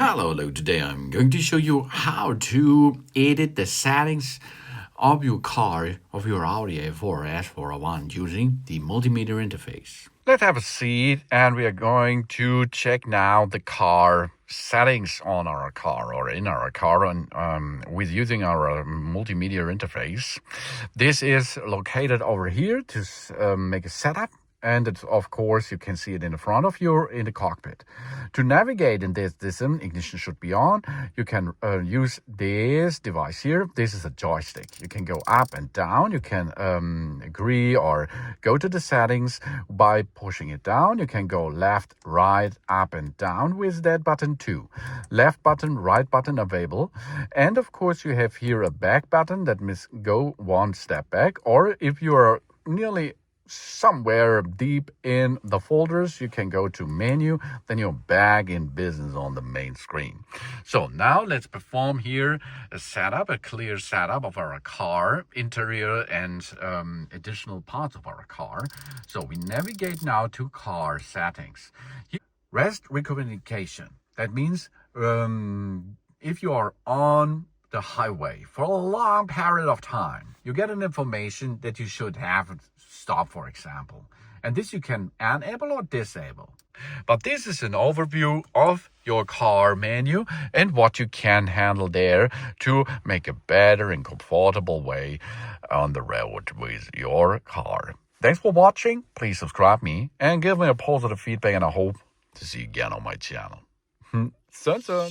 Hello, today I'm going to show you how to edit the settings of your car, of your Audi A4 S401 using the multimedia interface. Let's have a seat and we are going to check now the car settings on our car or in our car with using our multimedia interface. This is located over here to make a setup. And it's, of course, you can see it in the front of you in the cockpit. To navigate in this system, ignition should be on. You can use this device here. This is a joystick. You can go up and down. You can agree or go to the settings by pushing it down. You can go left, right, up and down with that button too. Left button, right button available. And of course, you have here a back button that means go one step back. Or if you are nearly somewhere deep in the folders, you can go to menu, then you're back in business on the main screen. So now let's perform here a clear setup of our car, interior and additional parts of our car. So we navigate now to car settings. Rest recommunication. That means if you are on the highway for a long period of time, you get an information that you should have stop, for example. And this you can enable or disable. But this is an overview of your car menu and what you can handle there to make a better and comfortable way on the road with your car. Thanks for watching. Please subscribe me and give me a positive feedback, and I hope to see you again on my channel. Sun.